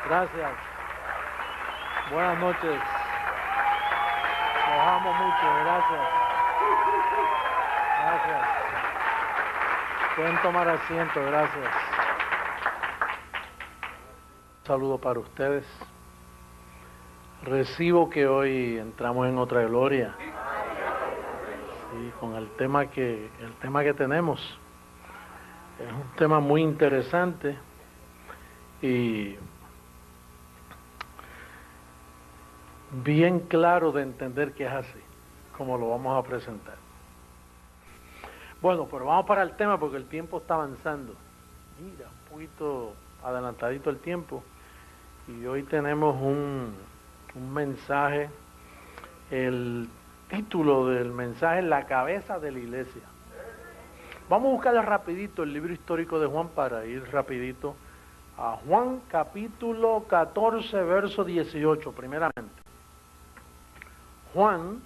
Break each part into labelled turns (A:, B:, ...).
A: Gracias. Buenas noches. Los amo mucho. Gracias. Gracias. Pueden tomar asiento. Gracias. Un saludo para ustedes. Recibo que hoy entramos en otra gloria. Sí, con el tema que tenemos. Es un tema muy interesante y bien claro de entender que es así, como lo vamos a presentar. Bueno, pero vamos para el tema porque el tiempo está avanzando. Mira, un poquito adelantadito el tiempo. Y hoy tenemos un mensaje. El título del mensaje es La cabeza de la iglesia. Vamos a buscarle rapidito el libro histórico de Juan para ir rapidito a Juan capítulo 14, verso 18, primeramente. Juan,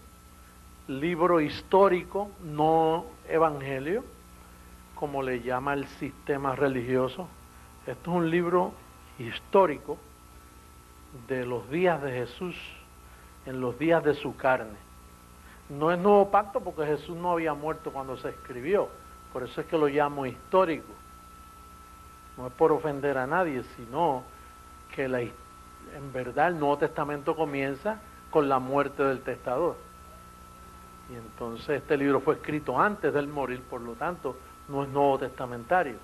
A: libro histórico, no evangelio, como le llama el sistema religioso. Esto es un libro histórico de los días de Jesús, en los días de su carne. No es nuevo pacto porque Jesús no había muerto cuando se escribió, por eso es que lo llamo histórico. No es por ofender a nadie, sino que en verdad el Nuevo Testamento comienza con la muerte del testador. Y entonces este libro fue escrito antes de él morir, por lo tanto no es nuevo testamentario,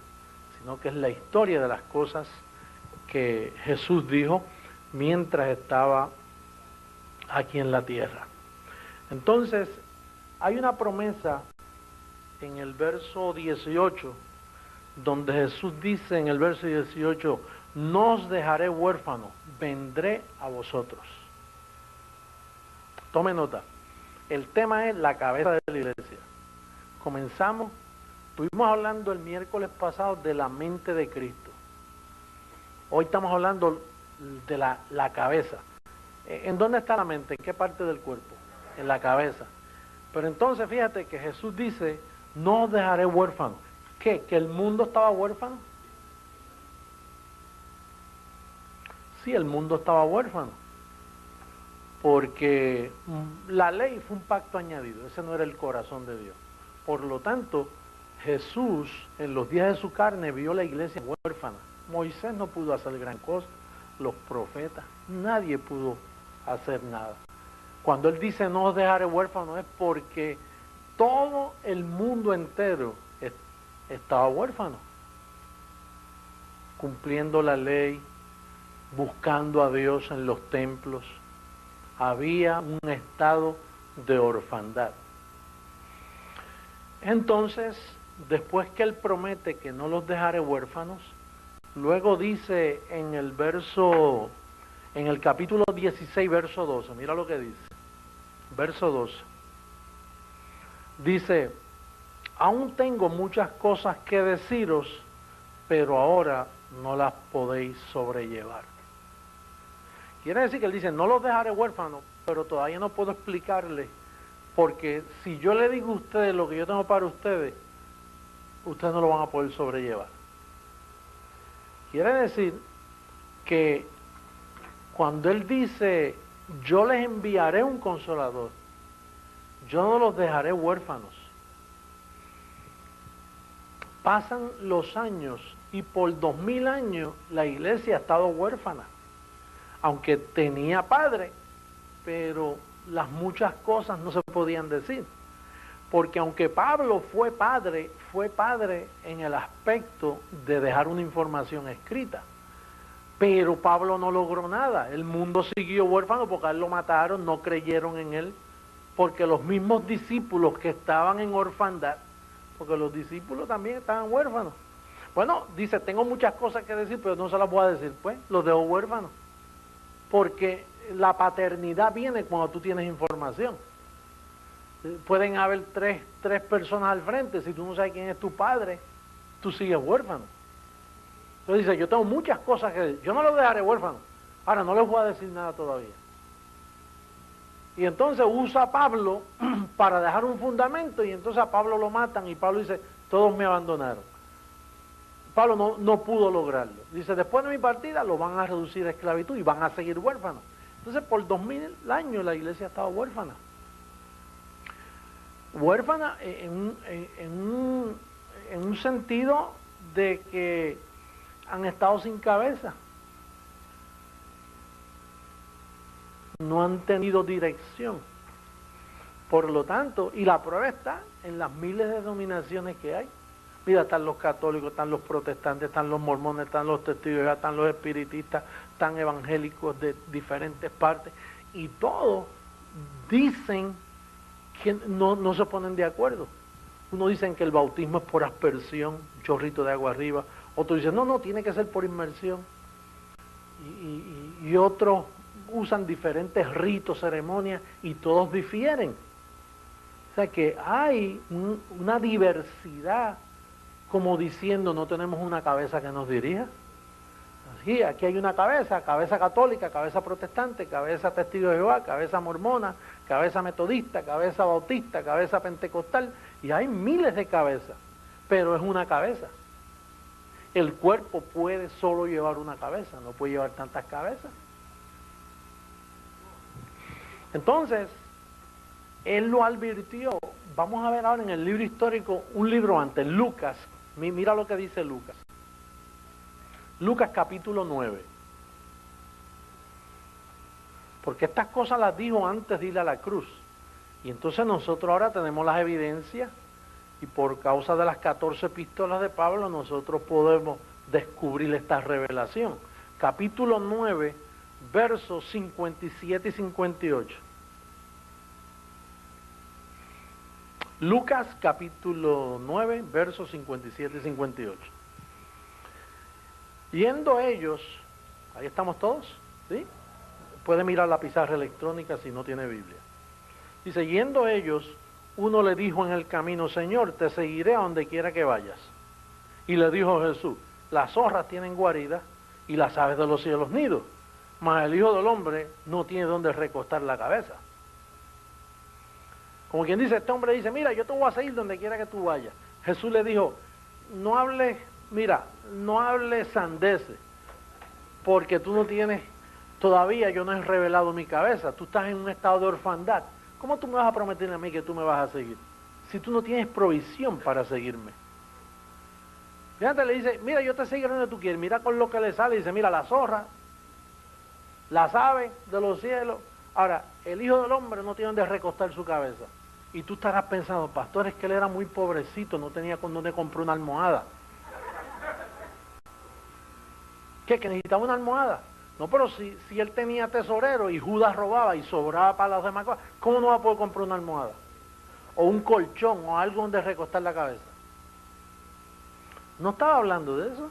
A: sino que es la historia de las cosas que Jesús dijo mientras estaba aquí en la tierra. Entonces, hay una promesa en el verso 18, donde Jesús dice en el verso 18, no os dejaré huérfanos, vendré a vosotros. Tome nota, el tema es la cabeza de la iglesia. Comenzamos, estuvimos hablando el miércoles pasado de la mente de Cristo. Hoy estamos hablando de la cabeza. ¿En dónde está la mente? ¿En qué parte del cuerpo? En la cabeza. Pero entonces fíjate que Jesús dice, no os dejaré huérfanos. ¿Qué? ¿Que el mundo estaba huérfano? Sí, el mundo estaba huérfano. Porque la ley fue un pacto añadido, ese no era el corazón de Dios. Por lo tanto, Jesús en los días de su carne vio la iglesia huérfana. Moisés no pudo hacer gran cosa, los profetas, nadie pudo hacer nada. Cuando él dice no os dejaré huérfanos es porque todo el mundo entero estaba huérfano, cumpliendo la ley, buscando a Dios en los templos. Había un estado de orfandad. Entonces, después que él promete que no los dejaré huérfanos, luego dice en el capítulo 16, verso 12, mira lo que dice, verso 12, dice, aún tengo muchas cosas que deciros, pero ahora no las podéis sobrellevar. Quiere decir que él dice, no los dejaré huérfanos, pero todavía no puedo explicarles, porque si yo le digo a ustedes lo que yo tengo para ustedes, ustedes no lo van a poder sobrellevar. Quiere decir que cuando él dice, yo les enviaré un consolador, yo no los dejaré huérfanos. Pasan los años y por 2000 años la iglesia ha estado huérfana. Aunque tenía padre, pero las muchas cosas no se podían decir. Porque aunque Pablo fue padre en el aspecto de dejar una información escrita. Pero Pablo no logró nada. El mundo siguió huérfano porque a él lo mataron, no creyeron en él. Porque los mismos discípulos que estaban en orfandad, porque los discípulos también estaban huérfanos. Bueno, dice, tengo muchas cosas que decir, pero no se las voy a decir, pues, los dejo huérfanos. Porque la paternidad viene cuando tú tienes información. Pueden haber tres personas al frente, si tú no sabes quién es tu padre, tú sigues huérfano. Entonces dice, yo tengo muchas cosas que decir, yo no los dejaré huérfanos, ahora no les voy a decir nada todavía. Y entonces usa a Pablo para dejar un fundamento, y entonces a Pablo lo matan, y Pablo dice, todos me abandonaron. Pablo no pudo lograrlo. Dice, después de mi partida lo van a reducir a esclavitud y van a seguir huérfanos. Entonces, por 2000 años la iglesia ha estado huérfana. Huérfana en un sentido de que han estado sin cabeza. No han tenido dirección. Por lo tanto, y la prueba está en las miles de denominaciones que hay. Mira, están los católicos, están los protestantes, están los mormones, están los testigos, están los espiritistas, están evangélicos de diferentes partes, y todos dicen que no se ponen de acuerdo. Unos dicen que el bautismo es por aspersión, un chorrito de agua arriba. Otros dicen, no, tiene que ser por inmersión. Y otros usan diferentes ritos, ceremonias, y todos difieren. O sea que hay una diversidad, como diciendo, no tenemos una cabeza que nos dirija. Así, aquí hay una cabeza católica, cabeza protestante, cabeza testigo de Jehová, cabeza mormona, cabeza metodista, cabeza bautista, cabeza pentecostal, y hay miles de cabezas, pero es una cabeza. El cuerpo puede solo llevar una cabeza, no puede llevar tantas cabezas. Entonces, él lo advirtió. Vamos a ver ahora en el libro histórico, un libro antes, Lucas. Mira lo que dice Lucas. Lucas capítulo 9. Porque estas cosas las dijo antes de ir a la cruz. Y entonces nosotros ahora tenemos las evidencias, y por causa de las 14 epístolas de Pablo nosotros podemos descubrir esta revelación. Capítulo 9, versos 57 y 58. Lucas capítulo 9, versos 57 y 58. Yendo ellos, ahí estamos todos, ¿sí? Puede mirar la pizarra electrónica si no tiene Biblia. Dice, yendo ellos, uno le dijo en el camino, Señor, te seguiré a donde quiera que vayas. Y le dijo Jesús, las zorras tienen guarida y las aves de los cielos nidos, mas el Hijo del Hombre no tiene donde recostar la cabeza. Como quien dice, este hombre dice, mira, yo te voy a seguir donde quiera que tú vayas. Jesús le dijo, no hables sandeces, porque tú no tienes, todavía yo no he revelado mi cabeza, tú estás en un estado de orfandad. ¿Cómo tú me vas a prometer a mí que tú me vas a seguir? Si tú no tienes provisión para seguirme. Fíjate, le dice, mira, yo te seguiré donde tú quieres. Mira con lo que le sale, dice, mira, la zorra, las aves de los cielos. Ahora, el Hijo del Hombre no tiene donde recostar su cabeza. Y tú estarás pensando, pastor, es que él era muy pobrecito, no tenía con dónde comprar una almohada. ¿Qué? ¿Que necesitaba una almohada? No, pero si él tenía tesorero y Judas robaba y sobraba para las demás cosas, ¿cómo no va a poder comprar una almohada? O un colchón o algo donde recostar la cabeza. No estaba hablando de eso.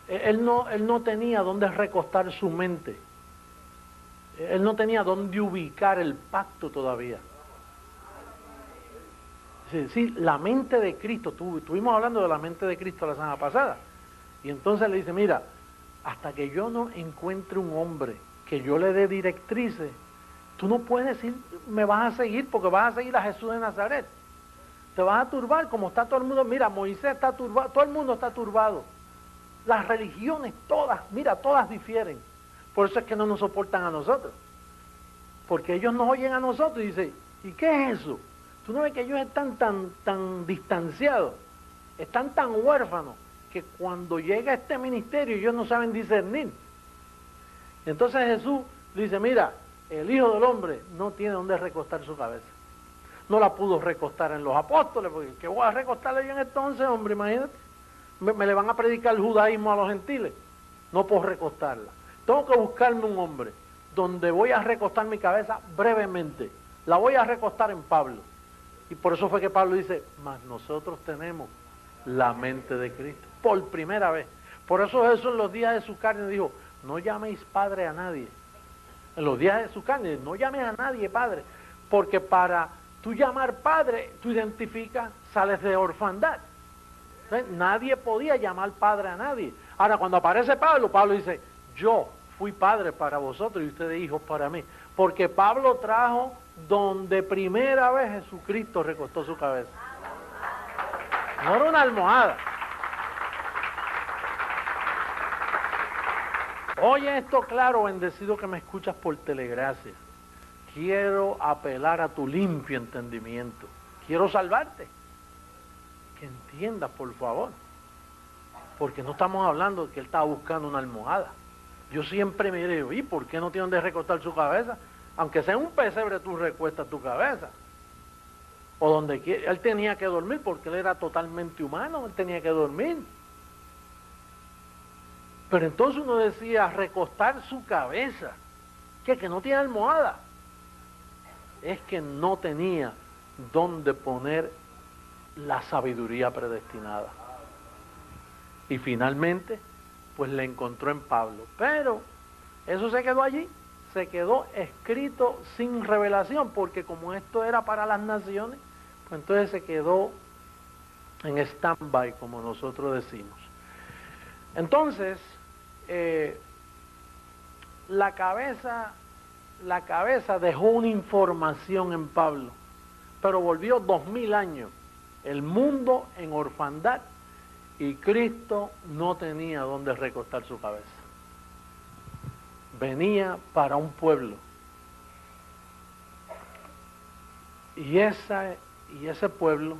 A: Él no tenía dónde recostar su mente. Él no tenía dónde ubicar el pacto todavía. Sí, la mente de Cristo, estuvimos hablando de la mente de Cristo la semana pasada, y entonces le dice, mira, hasta que yo no encuentre un hombre que yo le dé directrices, tú no puedes decir, me vas a seguir, porque vas a seguir a Jesús de Nazaret. Te vas a turbar como está todo el mundo. Mira, Moisés está turbado, todo el mundo está turbado. Las religiones todas, mira, todas difieren. Por eso es que no nos soportan a nosotros. Porque ellos nos oyen a nosotros y dicen, ¿y qué es eso? Tú no ves que ellos están tan distanciados, están tan huérfanos, que cuando llega este ministerio ellos no saben discernir. Entonces Jesús dice, mira, el Hijo del Hombre no tiene donde recostar su cabeza. No la pudo recostar en los apóstoles, porque ¿qué voy a recostarle yo en entonces, hombre? Imagínate. Me le van a predicar el judaísmo a los gentiles. No puedo recostarla. Tengo que buscarme un hombre donde voy a recostar mi cabeza brevemente. La voy a recostar en Pablo. Y por eso fue que Pablo dice, mas nosotros tenemos la mente de Cristo. Por primera vez. Por eso Jesús en los días de su carne dijo, no llaméis padre a nadie. En los días de su carne, no llames a nadie padre. Porque para tú llamar padre, tú identificas, sales de orfandad. Entonces, nadie podía llamar padre a nadie. Ahora, cuando aparece Pablo, Pablo dice, yo fui padre para vosotros y ustedes hijos para mí. Porque Pablo trajo donde primera vez Jesucristo recostó su cabeza. No era una almohada, Oye esto claro, bendecido que me escuchas por telegracia. Quiero apelar a tu limpio entendimiento. Quiero salvarte. Que entiendas, por favor. Porque no estamos hablando de que él estaba buscando una almohada. Yo siempre me digo, ¿y por qué no tiene donde recostar su cabeza? Aunque sea en un pesebre, tú recuestas tu cabeza. O donde quiera. Él tenía que dormir porque él era totalmente humano, él tenía que dormir. Pero entonces uno decía, recostar su cabeza. Que no tiene almohada. Es que no tenía donde poner la sabiduría predestinada. Y finalmente, pues le encontró en Pablo. Pero eso se quedó allí, se quedó escrito sin revelación, porque como esto era para las naciones, pues entonces se quedó en stand-by, como nosotros decimos. Entonces, la cabeza dejó una información en Pablo, pero volvió 2000 años el mundo en orfandad y Cristo no tenía donde recostar su cabeza. Venía para un pueblo y ese pueblo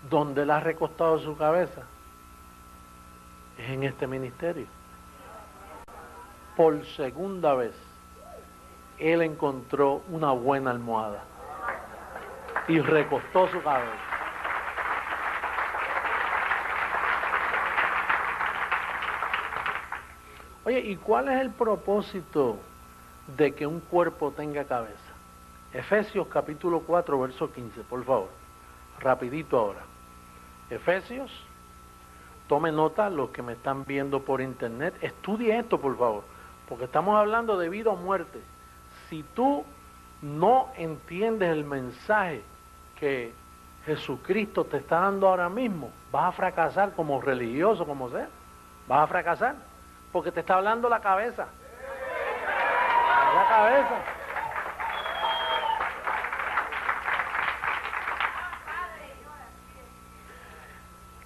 A: donde él ha recostado su cabeza es en este ministerio. Por segunda vez él encontró una buena almohada y recostó su cabeza. Oye, ¿y cuál es el propósito de que un cuerpo tenga cabeza? Efesios capítulo 4, verso 15, por favor. Rapidito ahora. Efesios, tome nota los que me están viendo por internet. Estudie esto, por favor, porque estamos hablando de vida o muerte. Si tú no entiendes el mensaje que Jesucristo te está dando ahora mismo, vas a fracasar como religioso, como sea. Vas a fracasar, porque te está hablando la cabeza. La cabeza.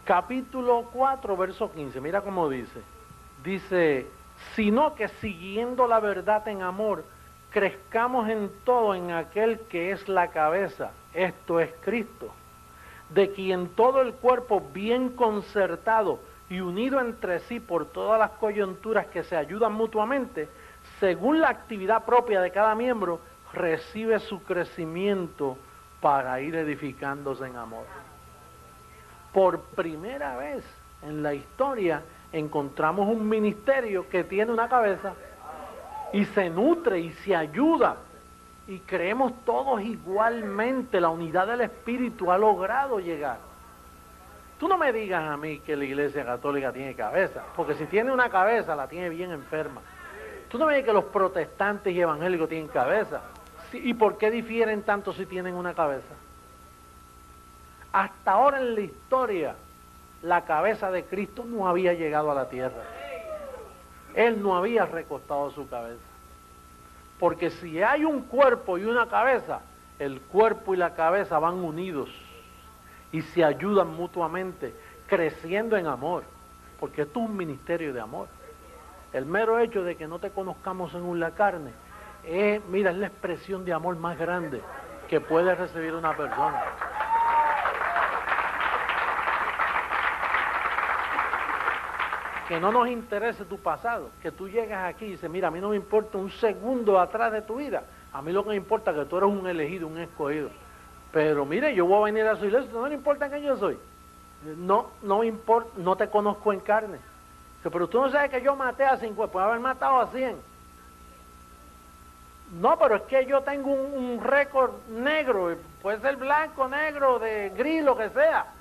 A: Capítulo 4, verso 15, mira cómo dice. Dice, sino que siguiendo la verdad en amor, crezcamos en todo en aquel que es la cabeza, esto es Cristo, de quien todo el cuerpo bien concertado y unido entre sí por todas las coyunturas que se ayudan mutuamente, según la actividad propia de cada miembro, recibe su crecimiento para ir edificándose en amor. Por primera vez en la historia encontramos un ministerio que tiene una cabeza y se nutre y se ayuda y creemos todos igualmente, la unidad del Espíritu ha logrado llegar. Tú no me digas a mí que la Iglesia Católica tiene cabeza, porque si tiene una cabeza la tiene bien enferma. Tú no me digas que los protestantes y evangélicos tienen cabeza. ¿Y por qué difieren tanto si tienen una cabeza? Hasta ahora en la historia, la cabeza de Cristo no había llegado a la tierra. Él no había recostado su cabeza. Porque si hay un cuerpo y una cabeza, el cuerpo y la cabeza van unidos y se ayudan mutuamente, creciendo en amor. Porque esto es un ministerio de amor. El mero hecho de que no te conozcamos en la carne, mira, es la expresión de amor más grande que puede recibir una persona. Que no nos interese tu pasado, que tú llegas aquí y dices, mira, a mí no me importa un segundo atrás de tu vida, a mí lo que me importa es que tú eres un elegido, un escogido. Pero mire, yo voy a venir a su iglesia, no me importa quién yo soy. No me importa, no te conozco en carne. Pero tú no sabes que yo maté a 50, puedo haber matado a 100. No, pero es que yo tengo un récord negro, puede ser blanco, negro, de gris, lo que sea.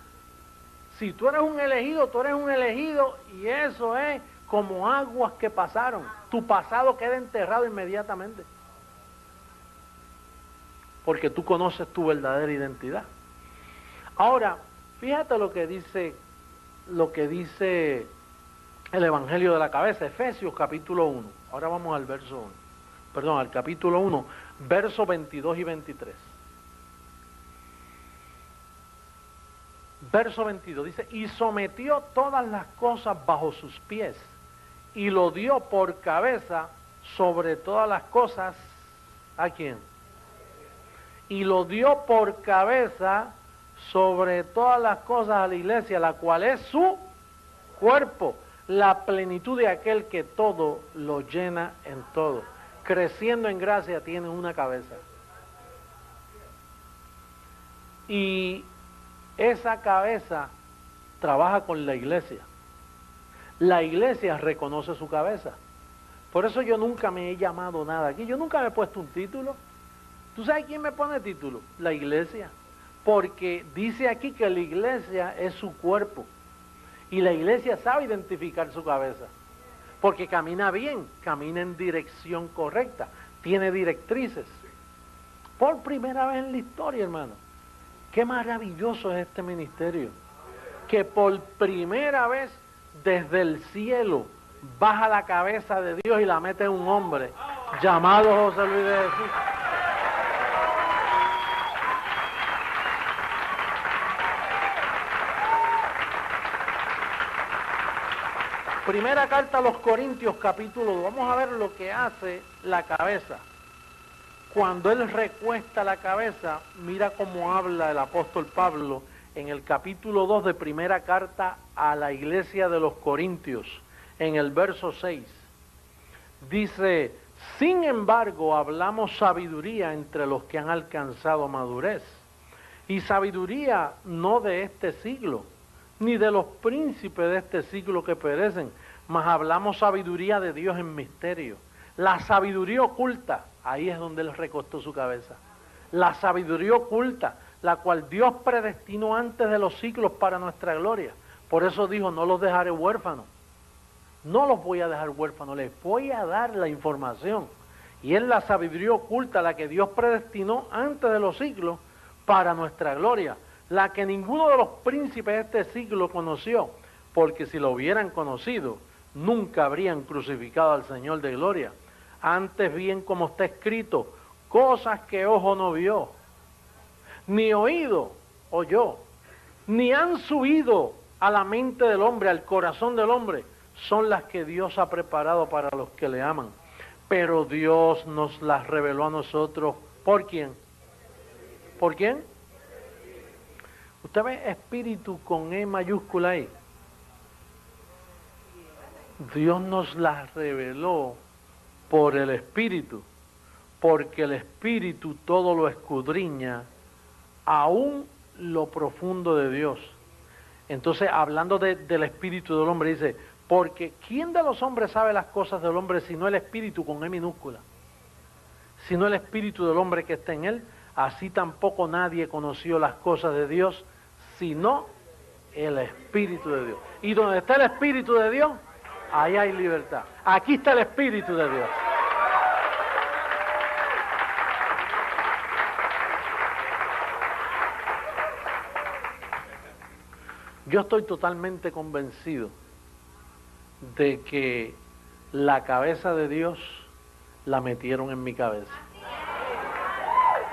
A: Si tú eres un elegido, tú eres un elegido y eso es como aguas que pasaron. Tu pasado queda enterrado inmediatamente. Porque tú conoces tu verdadera identidad. Ahora, fíjate lo que dice el Evangelio de la Cabeza, Efesios capítulo 1. Ahora vamos al verso 1. Perdón, al capítulo 1, versos 22 y 23. Verso 22 dice, y sometió todas las cosas bajo sus pies, y lo dio por cabeza sobre todas las cosas. ¿A quién? Y lo dio por cabeza sobre todas las cosas a la iglesia, la cual es su cuerpo, la plenitud de aquel que todo lo llena en todo. Creciendo en gracia tiene una cabeza. Y esa cabeza trabaja con la iglesia. La iglesia reconoce su cabeza. Por eso yo nunca me he llamado nada aquí. Yo nunca me he puesto un título. ¿Tú sabes quién me pone título? La iglesia. Porque dice aquí que la iglesia es su cuerpo. Y la iglesia sabe identificar su cabeza. Porque camina bien, camina en dirección correcta. Tiene directrices. Por primera vez en la historia, hermano. Qué maravilloso es este ministerio. Que por primera vez desde el cielo baja la cabeza de Dios y la mete en un hombre llamado José Luis de Jesús. Primera carta a los Corintios, capítulo 2. Vamos a ver lo que hace la cabeza. Cuando él recuesta la cabeza, mira cómo habla el apóstol Pablo en el capítulo 2 de primera carta a la iglesia de los Corintios, en el verso 6. Dice, sin embargo, hablamos sabiduría entre los que han alcanzado madurez. Y sabiduría no de este siglo, ni de los príncipes de este siglo que perecen, mas hablamos sabiduría de Dios en misterio. La sabiduría oculta, ahí es donde él recostó su cabeza. La sabiduría oculta, la cual Dios predestinó antes de los siglos para nuestra gloria. Por eso dijo, no los dejaré huérfanos. No los voy a dejar huérfanos, les voy a dar la información. Y es la sabiduría oculta, la que Dios predestinó antes de los siglos para nuestra gloria. La que ninguno de los príncipes de este siglo conoció, porque si lo hubieran conocido, nunca habrían crucificado al Señor de gloria. Antes bien, como está escrito, cosas que ojo no vio, ni oído oyó, ni han subido a la mente del hombre, al corazón del hombre, son las que Dios ha preparado para los que le aman. Pero Dios nos las reveló a nosotros. ¿Por quién? ¿Por quién? Usted ve espíritu con E mayúscula ahí. Dios nos las reveló por el Espíritu, porque el Espíritu todo lo escudriña, aún lo profundo de Dios. Entonces, hablando del Espíritu del hombre, dice, porque ¿quién de los hombres sabe las cosas del hombre sino el Espíritu con E minúscula? Sino el Espíritu del hombre que está en él, así tampoco nadie conoció las cosas de Dios, sino el Espíritu de Dios. Y donde está el Espíritu de Dios, ahí hay libertad. Aquí está el Espíritu de Dios. Yo estoy totalmente convencido de que la cabeza de Dios la metieron en mi cabeza.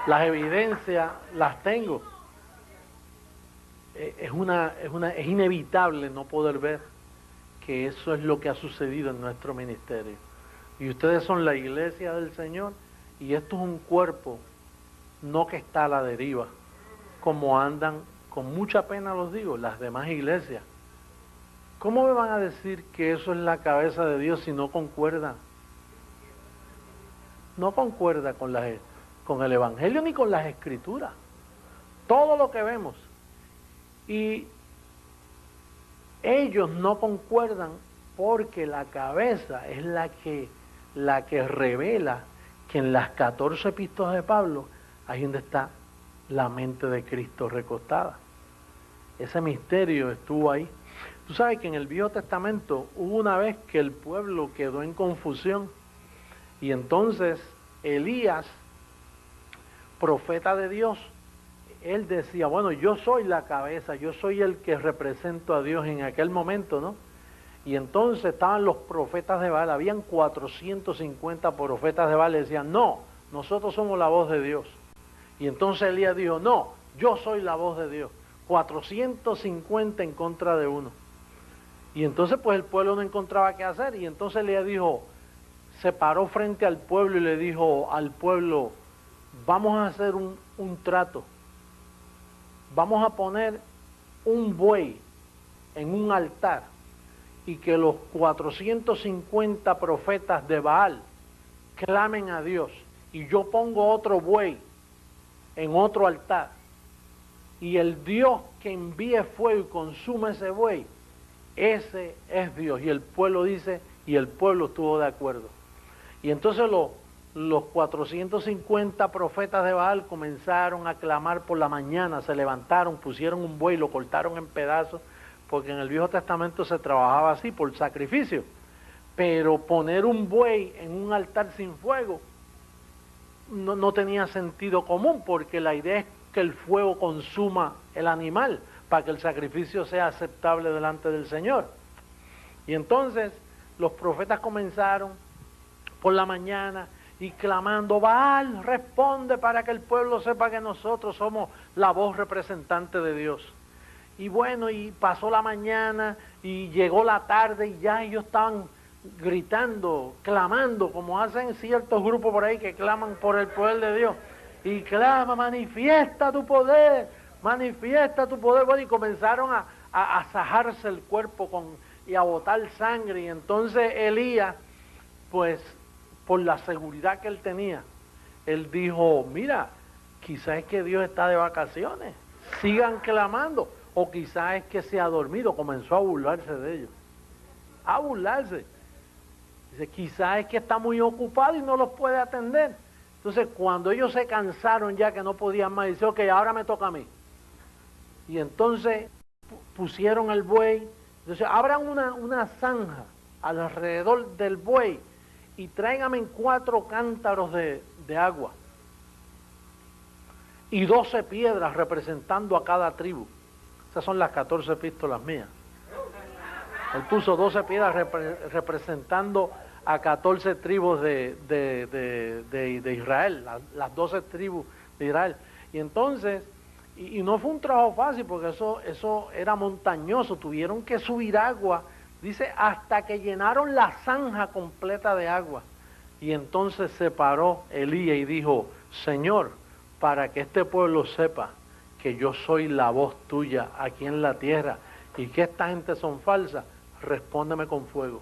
A: Las evidencias las tengo. Es inevitable no poder ver que eso es lo que ha sucedido en nuestro ministerio. Y ustedes son la iglesia del Señor, y esto es un cuerpo, no que está a la deriva, como andan, con mucha pena los digo, las demás iglesias. ¿Cómo me van a decir que eso es la cabeza de Dios si no concuerda? No concuerda con el Evangelio ni con las Escrituras. Todo lo que vemos. Y ellos no concuerdan porque la cabeza es la que revela que en las 14 epístolas de Pablo, ahí donde está la mente de Cristo recostada. Ese misterio estuvo ahí. Tú sabes que en el Viejo Testamento hubo una vez que el pueblo quedó en confusión, y entonces Elías, profeta de Dios, él decía, bueno, yo soy la cabeza, yo soy el que represento a Dios en aquel momento, ¿no? Y entonces estaban los profetas de Baal, habían 450 profetas de Baal, y decían, no, nosotros somos la voz de Dios. Y entonces Elías dijo, no, yo soy la voz de Dios. 450 en contra de uno. Y entonces pues el pueblo no encontraba qué hacer, y entonces le dijo, se paró frente al pueblo y le dijo al pueblo, vamos a hacer un trato, vamos a poner un buey en un altar y que los 450 profetas de Baal clamen a Dios, y yo pongo otro buey en otro altar, y el Dios que envíe fuego y consume ese buey, ese es Dios. Y el pueblo dice, y el pueblo estuvo de acuerdo. Y entonces los 450 profetas de Baal comenzaron a clamar por la mañana, se levantaron, pusieron un buey, lo cortaron en pedazos, porque en el Viejo Testamento se trabajaba así, por sacrificio. Pero poner un buey en un altar sin fuego no tenía sentido común, porque la idea es que el fuego consuma el animal para que el sacrificio sea aceptable delante del Señor. Y entonces los profetas comenzaron por la mañana y clamando, Baal, responde para que el pueblo sepa que nosotros somos la voz representante de Dios. Y bueno, y pasó la mañana y llegó la tarde y ya ellos estaban gritando, clamando, como hacen ciertos grupos por ahí que claman por el poder de Dios. Y clama, manifiesta tu poder, manifiesta tu poder. Bueno, y comenzaron a sajarse el cuerpo y a botar sangre. Y entonces Elías, pues, por la seguridad que él tenía, él dijo, mira, quizás es que Dios está de vacaciones, sigan clamando, o quizás es que se ha dormido. Comenzó a burlarse de ellos, a burlarse. Dice, quizás es que está muy ocupado y no los puede atender. Entonces, cuando ellos se cansaron ya que no podían más, dice, ok, ahora me toca a mí. Y entonces pusieron el buey. Entonces, abran una zanja alrededor del buey y tráigame 4 cántaros de agua y 12 piedras representando a cada tribu. Esas son las 14 epístolas mías. Él puso 12 piedras representando a 14 tribus de Israel, las 12 tribus de Israel. Y entonces, y no fue un trabajo fácil, porque eso era montañoso, tuvieron que subir agua, dice, hasta que llenaron la zanja completa de agua. Y entonces se paró Elías y dijo, Señor, para que este pueblo sepa que yo soy la voz tuya aquí en la tierra y que esta gente son falsas, respóndeme con fuego.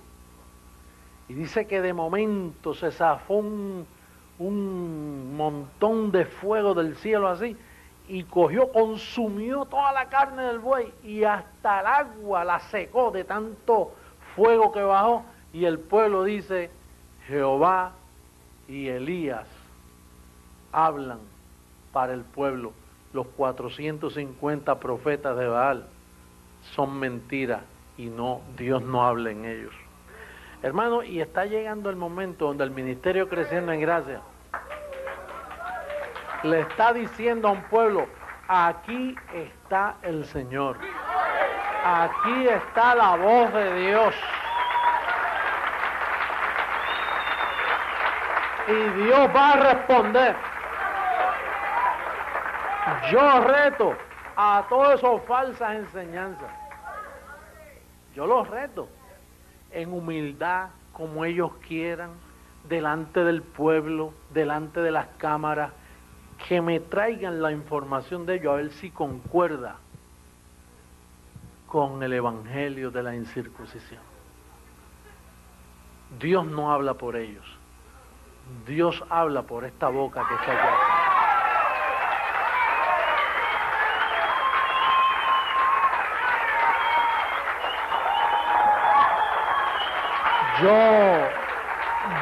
A: Y dice que de momento se zafó un montón de fuego del cielo así, y consumió toda la carne del buey, y hasta el agua la secó de tanto fuego que bajó. Y el pueblo dice, Jehová y Elías hablan para el pueblo. Los 450 profetas de Baal son mentiras, y no, Dios no habla en ellos. Hermano, y está llegando el momento donde el ministerio Creciendo en Gracia le está diciendo a un pueblo, aquí está el Señor, aquí está la voz de Dios, y Dios va a responder. Yo reto a todas esas falsas enseñanzas, yo los reto en humildad, como ellos quieran, delante del pueblo, delante de las cámaras, que me traigan la información de ellos, a ver si concuerda con el evangelio de la incircuncisión. Dios no habla por ellos, Dios habla por esta boca que está allá.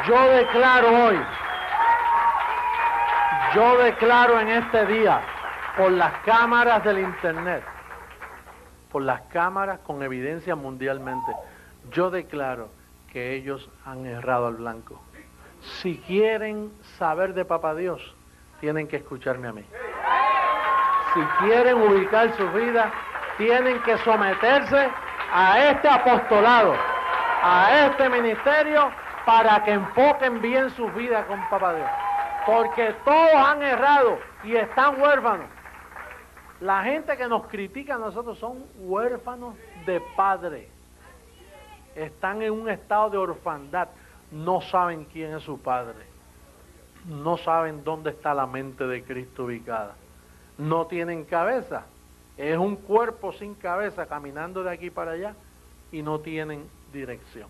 A: Yo declaro hoy, yo declaro en este día, por las cámaras del internet, por las cámaras con evidencia mundialmente, yo declaro que ellos han errado al blanco. Si quieren saber de Papá Dios, tienen que escucharme a mí. Si quieren ubicar su vida, tienen que someterse a este apostolado, a este ministerio, para que enfoquen bien sus vidas con Papá Dios. Porque todos han errado y están huérfanos. La gente que nos critica a nosotros son huérfanos de padre. están en un estado de orfandad, no saben quién es su Padre, no saben dónde está la mente de Cristo ubicada, no tienen cabeza, es un cuerpo sin cabeza caminando de aquí para allá y no tienen dirección.